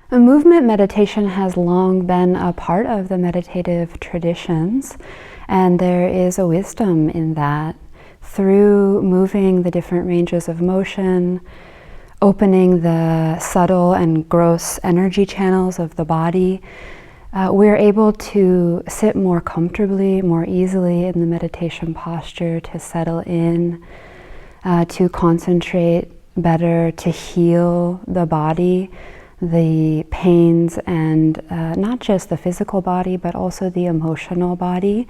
A movement meditation has long been a part of the meditative traditions, and there is a wisdom in that. Through moving the different ranges of motion, opening the subtle and gross energy channels of the body, we're able to sit more comfortably, more easily in the meditation posture, to settle in, to concentrate better, to heal the body, the pains, and not just the physical body, but also the emotional body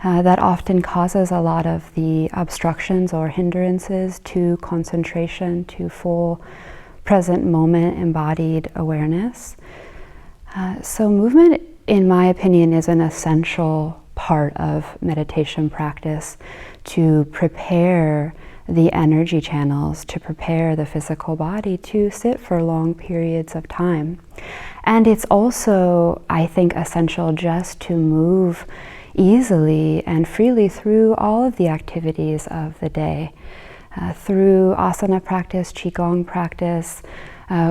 that often causes a lot of the obstructions or hindrances to concentration, to full present moment embodied awareness. So movement, in my opinion, is an essential part of meditation practice to prepare the energy channels, to prepare the physical body to sit for long periods of time. And it's also, I think, essential just to move easily and freely through all of the activities of the day. Through asana practice, qigong practice,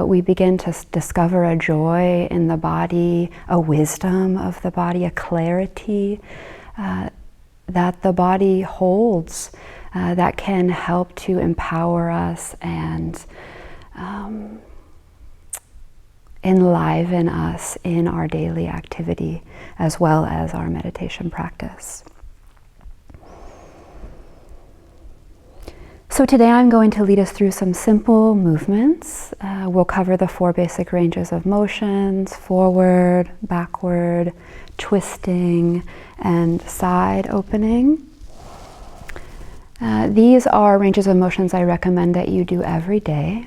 we begin to discover a joy in the body, a wisdom of the body, a clarity that the body holds that can help to empower us and enliven us in our daily activity as well as our meditation practice. So today I'm going to lead us through some simple movements. We'll cover the 4 basic ranges of motions: forward, backward, twisting, and side opening. These are ranges of motions I recommend that you do every day.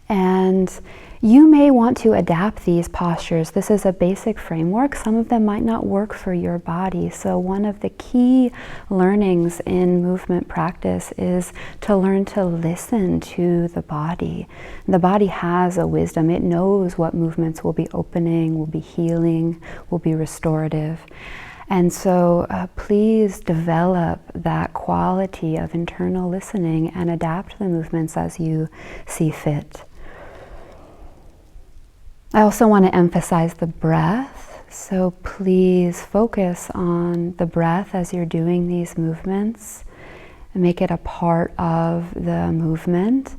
And you may want to adapt these postures. This is a basic framework. Some of them might not work for your body. So one of the key learnings in movement practice is to learn to listen to the body. The body has a wisdom. It knows what movements will be opening, will be healing, will be restorative. And so please develop that quality of internal listening and adapt the movements as you see fit. I also want to emphasize the breath. So please focus on the breath as you're doing these movements and make it a part of the movement.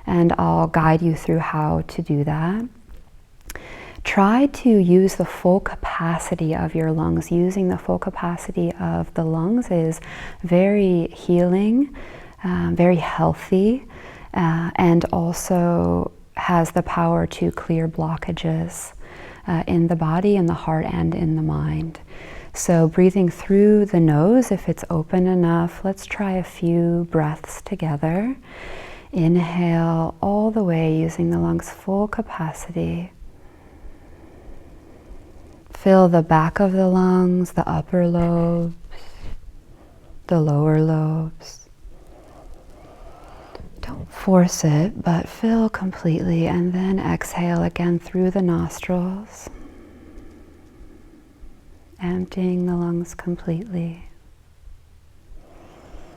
And I'll guide you through how to do that. Try to use the full capacity of your lungs. Using the full capacity of the lungs is very healing, very healthy, and also has the power to clear blockages in the body, in the heart, and in the mind. So breathing through the nose, if it's open enough, let's try a few breaths together. Inhale all the way using the lungs' full capacity. Fill the back of the lungs, the upper lobes, the lower lobes. Don't force it, but fill completely, and then exhale again through the nostrils, emptying the lungs completely.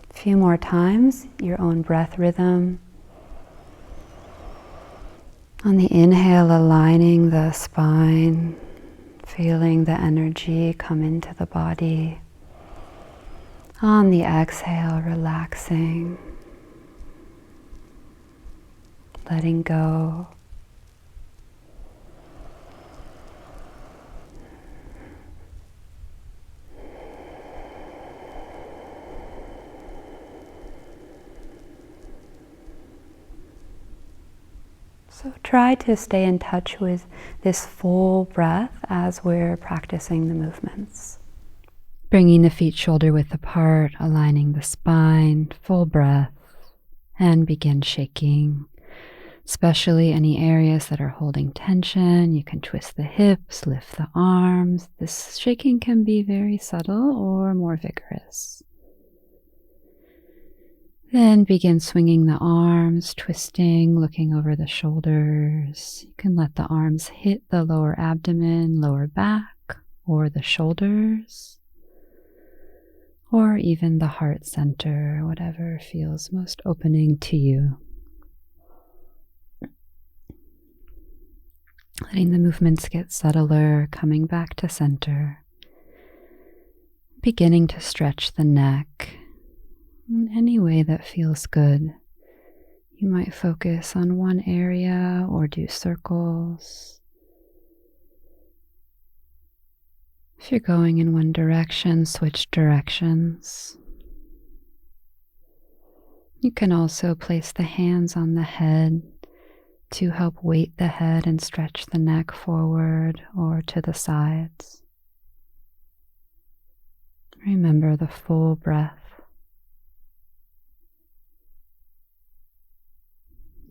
A few more times, your own breath rhythm. On the inhale, aligning the spine, feeling the energy come into the body. On the exhale, relaxing, letting go. So try to stay in touch with this full breath as we're practicing the movements. Bringing the feet shoulder width apart, aligning the spine, full breath, and begin shaking. Especially any areas that are holding tension. You can twist the hips, lift the arms. This shaking can be very subtle or more vigorous. Then begin swinging the arms, twisting, looking over the shoulders. You can let the arms hit the lower abdomen, lower back, or the shoulders, or even the heart center, whatever feels most opening to you. letting the movements get subtler, coming back to center, beginning to stretch the neck in any way that feels good. You might focus on one area or do circles. If you're going in one direction, switch directions. You can also place the hands on the head to help weight the head and stretch the neck forward or to the sides. Remember the full breath.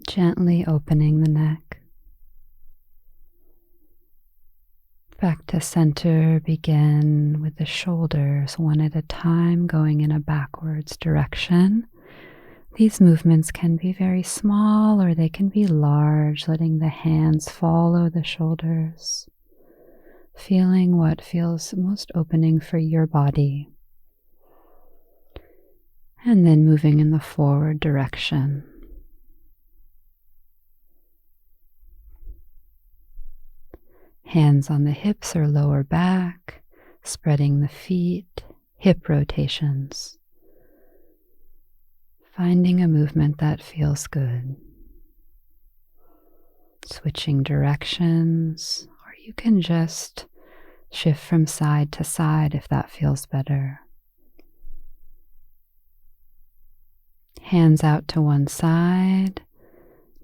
Gently opening the neck. Back to center, begin with the shoulders one at a time going in a backwards direction. These movements can be very small or they can be large, letting the hands follow the shoulders, feeling what feels most opening for your body. And then moving in the forward direction. Hands on the hips or lower back, spreading the feet, hip rotations. Finding a movement that feels good. Switching directions, or you can just shift from side to side if that feels better. Hands out to one side.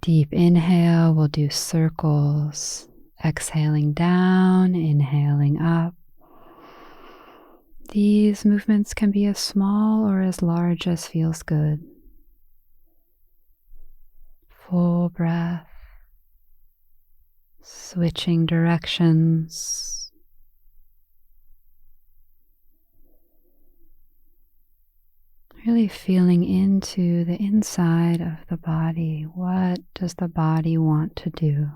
Deep inhale, we'll do circles. Exhaling down, inhaling up. These movements can be as small or as large as feels good. Full breath. Switching directions. Really feeling into the inside of the body. What does the body want to do?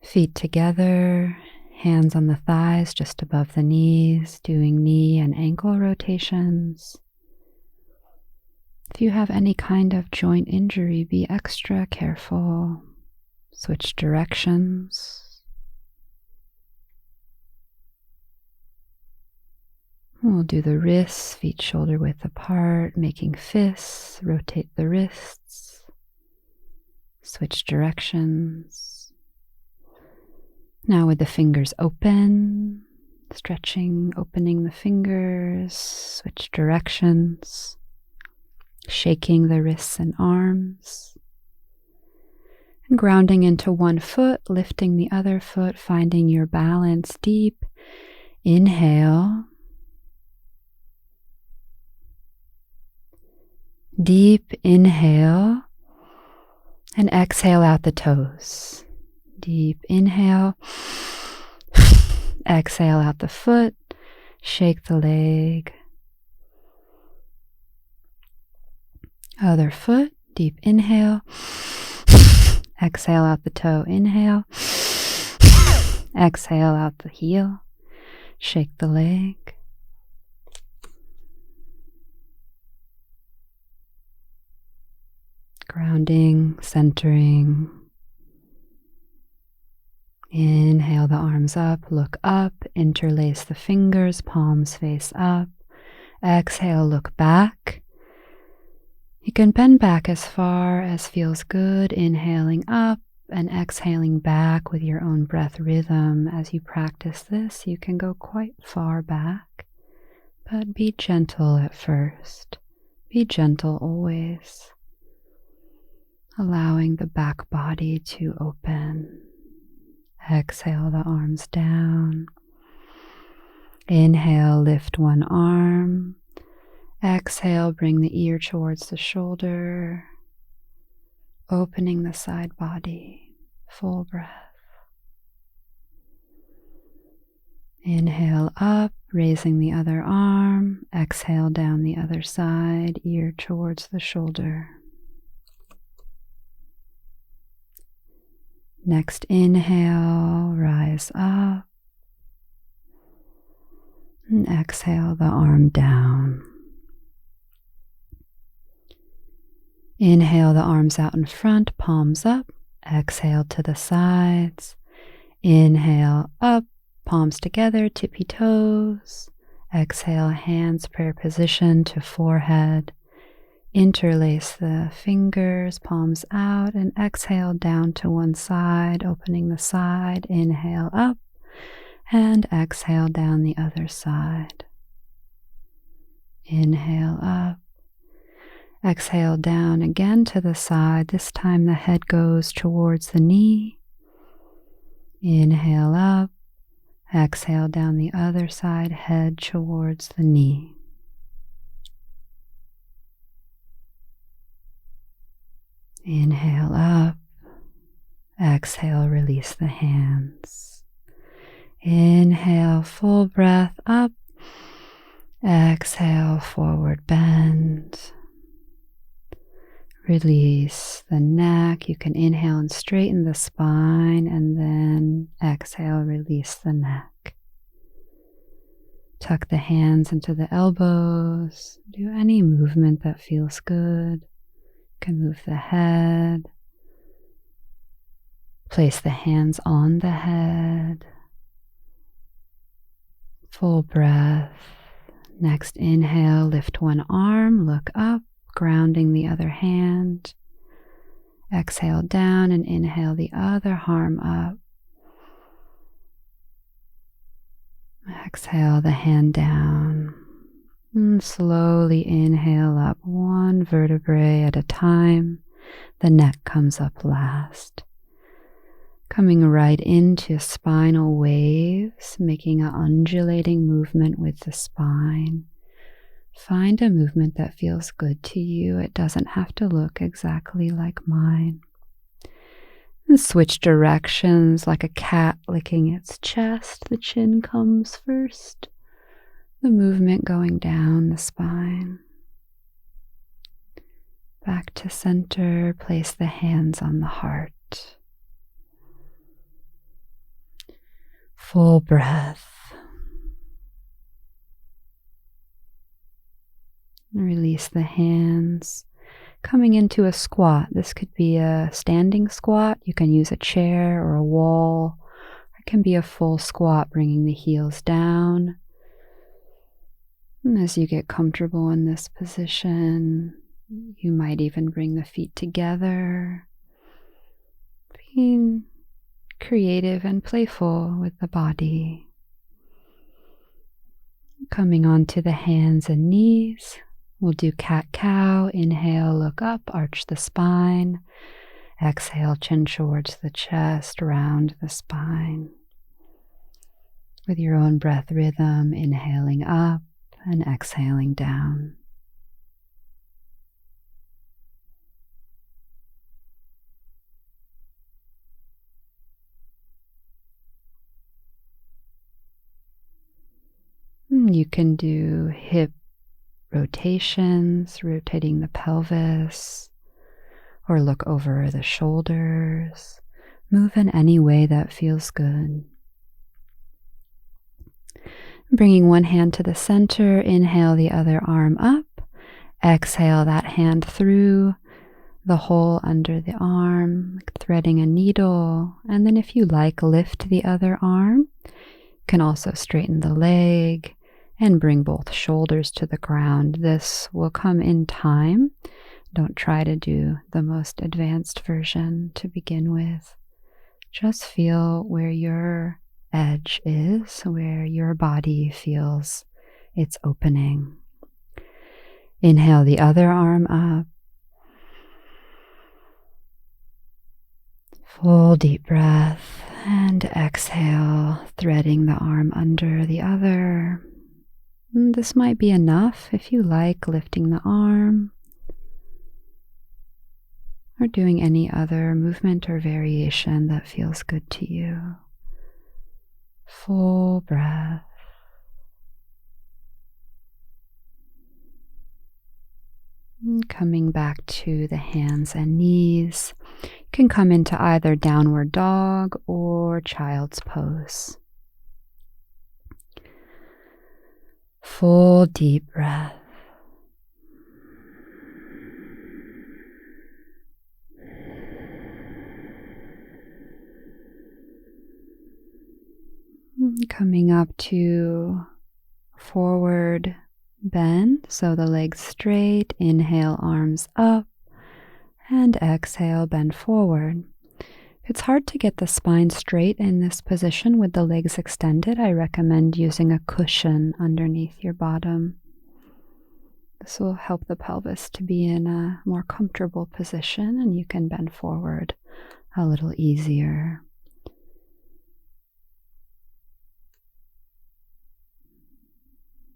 Feet together, hands on the thighs just above the knees, doing knee and ankle rotations. If you have any kind of joint injury, be extra careful. Switch directions. We'll do the wrists, feet shoulder width apart, making fists, rotate the wrists. Switch directions. Now with the fingers open, stretching, opening the fingers, switch directions, shaking the wrists and arms, and grounding into one foot, lifting the other foot, finding your balance. Deep inhale, deep inhale, and exhale out the toes. Deep inhale, exhale out the foot, shake the leg. Other foot, deep inhale, exhale out the toe, inhale, exhale out the heel, shake the leg. Grounding, centering. Inhale the arms up, look up, interlace the fingers, palms face up. Exhale, look back. You can bend back as far as feels good, inhaling up and exhaling back with your own breath rhythm. As you practice this, you can go quite far back, but be gentle at first. Be gentle always, allowing the back body to open. Exhale the arms down. Inhale, lift one arm. Exhale, bring the ear towards the shoulder, opening the side body. Full breath. Inhale up, raising the other arm. Exhale down the other side, ear towards the shoulder. Next inhale, rise up. And exhale the arm down. Inhale the arms out in front, palms up. Exhale to the sides. Inhale up, palms together, tippy toes. Exhale, hands prayer position to forehead. Interlace the fingers, palms out, and exhale down to one side, opening the side. Inhale up, and exhale down the other side. Inhale up. Exhale down again to the side. This time the head goes towards the knee. Inhale up. Exhale down the other side, head towards the knee. Inhale up. Exhale, release the hands. Inhale, full breath up. Exhale, forward bend. Release the neck. You can inhale and straighten the spine, and then exhale, release the neck. Tuck the hands into the elbows. Do any movement that feels good. You can move the head. Place the hands on the head. Full breath. Next inhale, lift one arm, look up, grounding the other hand. Exhale down and inhale the other arm up. Exhale the hand down. And slowly inhale up one vertebrae at a time. The neck comes up last. Coming right into spinal waves, making an undulating movement with the spine. Find a movement that feels good to you. It doesn't have to look exactly like mine. And switch directions like a cat licking its chest. The chin comes first. The movement going down the spine. Back to center. Place the hands on the heart. Full breath. Release the hands. Coming into a squat. This could be a standing squat. You can use a chair or a wall. It can be a full squat, bringing the heels down. And as you get comfortable in this position, you might even bring the feet together. Being creative and playful with the body. Coming onto the hands and knees. We'll do cat-cow. Inhale, look up, arch the spine. Exhale, chin towards the chest, round the spine. With your own breath rhythm, inhaling up and exhaling down. You can do hip rotations, rotating the pelvis, or look over the shoulders. Move in any way that feels good. Bringing one hand to the center, inhale the other arm up. Exhale that hand through the hole under the arm, like threading a needle. And then if you like, lift the other arm. You can also straighten the leg and bring both shoulders to the ground. This will come in time. Don't try to do the most advanced version to begin with. Just feel where your edge is, where your body feels its opening. Inhale the other arm up. Full deep breath and exhale, threading the arm under the other. This might be enough if you like, lifting the arm or doing any other movement or variation that feels good to you. Full breath. And coming back to the hands and knees. You can come into either downward dog or child's pose. Full deep breath. Coming up to forward bend, so the legs straight. Inhale, arms up, and exhale, bend forward. If it's hard to get the spine straight in this position with the legs extended, I recommend using a cushion underneath your bottom. This will help the pelvis to be in a more comfortable position, and you can bend forward a little easier.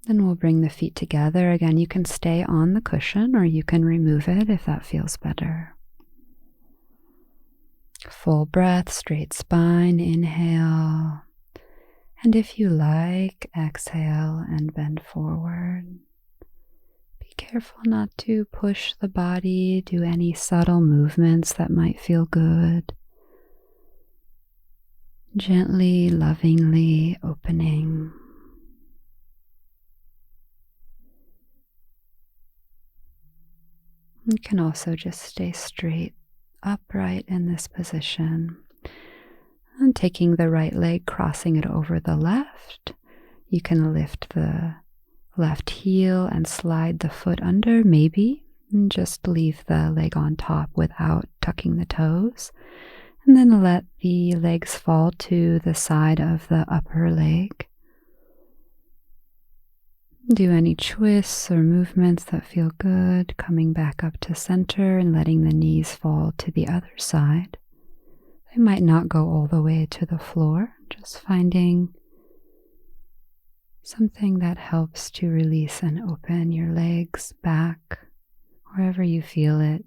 Then we'll bring the feet together. Again, you can stay on the cushion or you can remove it if that feels better. Full breath, straight spine, inhale. And if you like, exhale and bend forward. Be careful not to push the body, do any subtle movements that might feel good. Gently, lovingly opening. You can also just stay straight, upright in this position. And taking the right leg, crossing it over the left. You can lift the left heel and slide the foot under, maybe, and just leave the leg on top without tucking the toes. And then let the legs fall to the side of the upper leg. Do any twists or movements that feel good, coming back up to center and letting the knees fall to the other side. They might not go all the way to the floor, just finding something that helps to release and open your legs back, wherever you feel it.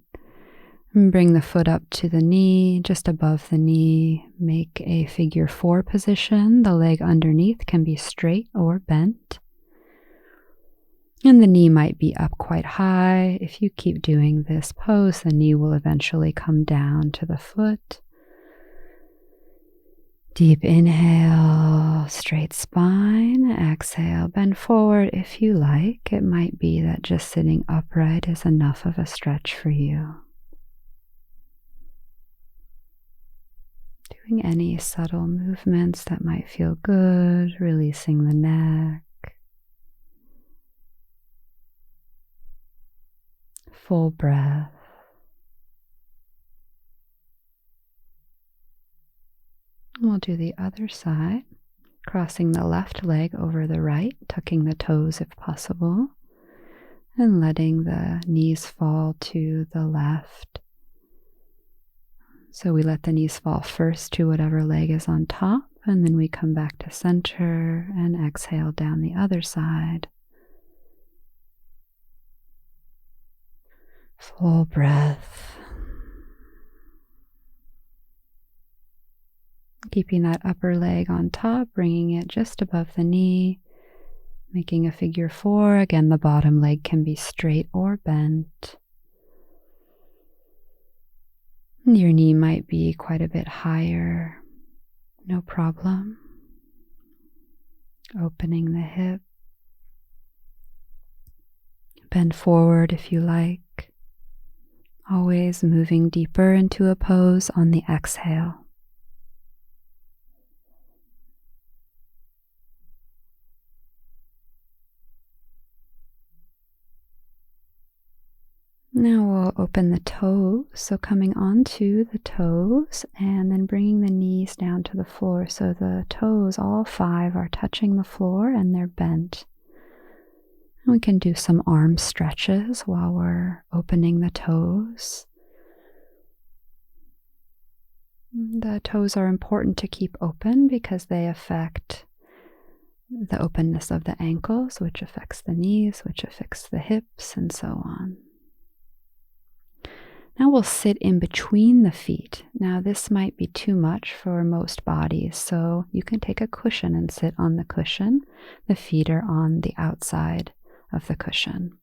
And bring the foot up to the knee, just above the knee. Make a figure 4 position. The leg underneath can be straight or bent. And the knee might be up quite high. If you keep doing this pose, the knee will eventually come down to the foot. Deep inhale, straight spine. Exhale, bend forward if you like. It might be that just sitting upright is enough of a stretch for you. Doing any subtle movements that might feel good, releasing the neck. Full breath. We'll do the other side, crossing the left leg over the right, tucking the toes if possible, and letting the knees fall to the left. So we let the knees fall first to whatever leg is on top, and then we come back to center and exhale down the other side. Full breath. Keeping that upper leg on top, bringing it just above the knee, making a figure 4. Again, the bottom leg can be straight or bent. Your knee might be quite a bit higher, no problem. Opening the hip. Bend forward if you like. Always moving deeper into a pose on the exhale. Now we'll open the toes, so coming onto the toes and then bringing the knees down to the floor. So the toes, all 5, are touching the floor and they're bent. And we can do some arm stretches while we're opening the toes. The toes are important to keep open because they affect the openness of the ankles, which affects the knees, which affects the hips, and so on. Now we'll sit in between the feet. Now this might be too much for most bodies, so you can take a cushion and sit on the cushion. The feet are on the outside of the cushion.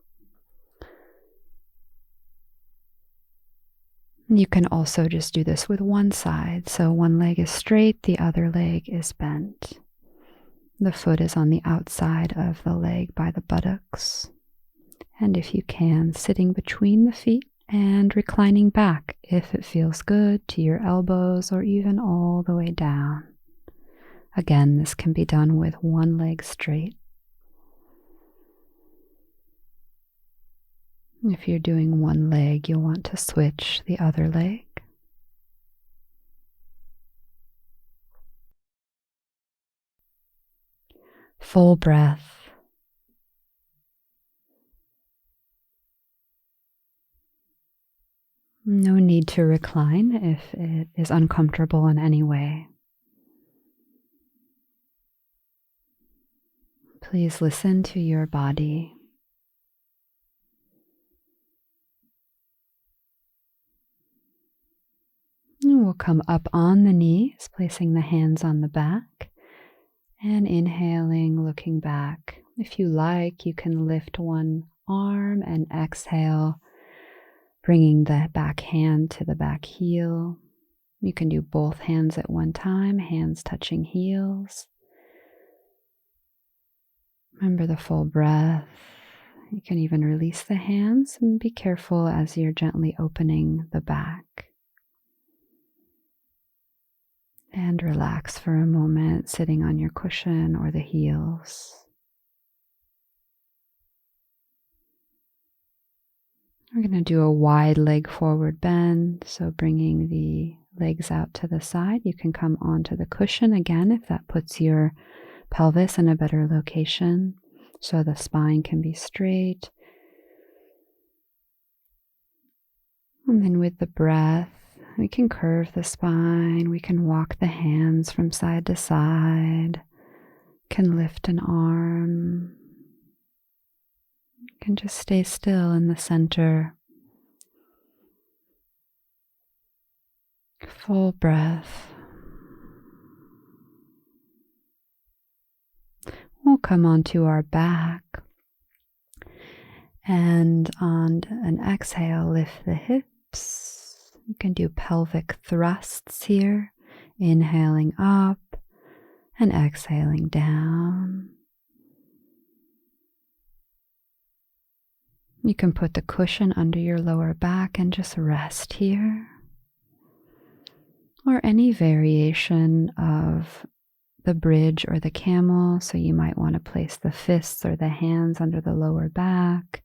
You can also just do this with one side. So one leg is straight, the other leg is bent. The foot is on the outside of the leg by the buttocks. And if you can, sitting between the feet and reclining back if it feels good to your elbows or even all the way down. Again, this can be done with one leg straight. If you're doing one leg, you'll want to switch the other leg. Full breath. No need to recline if it is uncomfortable in any way. Please listen to your body. And we'll come up on the knees, placing the hands on the back, and inhaling, looking back. If you like, you can lift one arm and exhale, bringing the back hand to the back heel. You can do both hands at one time, hands touching heels. Remember the full breath. You can even release the hands and be careful as you're gently opening the back. And relax for a moment, sitting on your cushion or the heels. We're going to do a wide leg forward bend, so bringing the legs out to the side. You can come onto the cushion again if that puts your pelvis in a better location, so the spine can be straight. And then with the breath, we can curve the spine, we can walk the hands from side to side, can lift an arm, can just stay still in the center. Full breath. We'll come onto our back, and on an exhale, lift the hips. You can do pelvic thrusts here, inhaling up and exhaling down. You can put the cushion under your lower back and just rest here. Or any variation of the bridge or the camel, so you might want to place the fists or the hands under the lower back.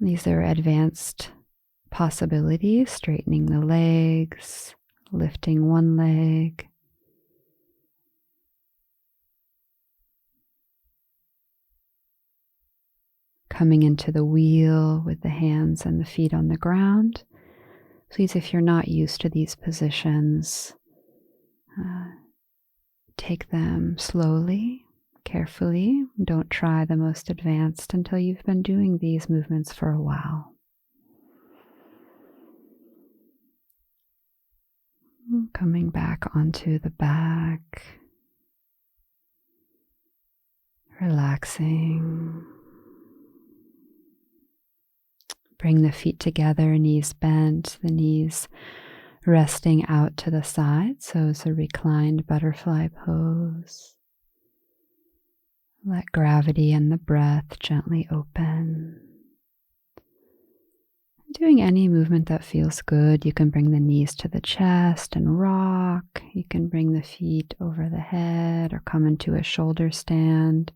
These are advanced possibilities, straightening the legs, lifting one leg. Coming into the wheel with the hands and the feet on the ground. Please, if you're not used to these positions, take them slowly. Carefully. Don't try the most advanced until you've been doing these movements for a while. Coming back onto the back. Relaxing. Bring the feet together, knees bent, the knees resting out to the side. So it's a reclined butterfly pose. Let gravity and the breath gently open. Doing any movement that feels good. You can bring the knees to the chest and rock. You can bring the feet over the head or come into a shoulder stand.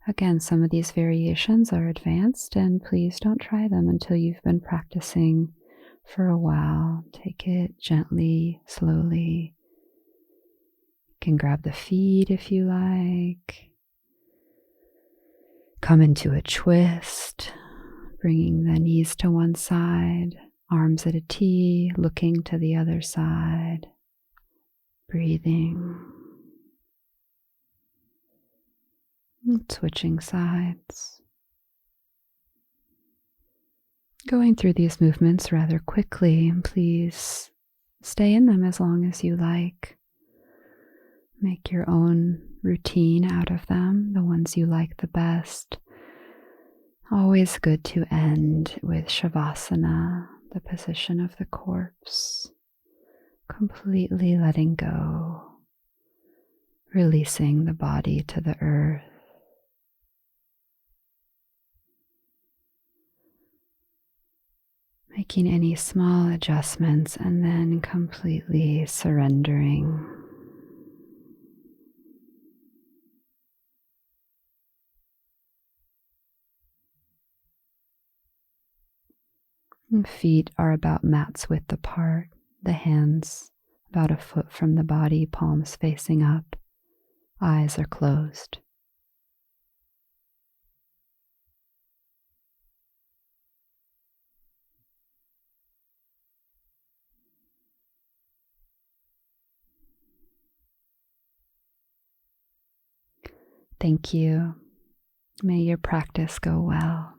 Again, some of these variations are advanced, and please don't try them until you've been practicing for a while. Take it gently, slowly. You can grab the feet if you like. Come into a twist, bringing the knees to one side, arms at a T, looking to the other side, breathing, and switching sides. Going through these movements rather quickly, and please stay in them as long as you like. Make your own routine out of them, the ones you like the best. Always good to end with Shavasana, the position of the corpse, completely letting go, releasing the body to the earth. Making any small adjustments and then completely surrendering. And feet are about mat's width apart, the hands about a foot from the body, palms facing up, eyes are closed. Thank you. May your practice go well.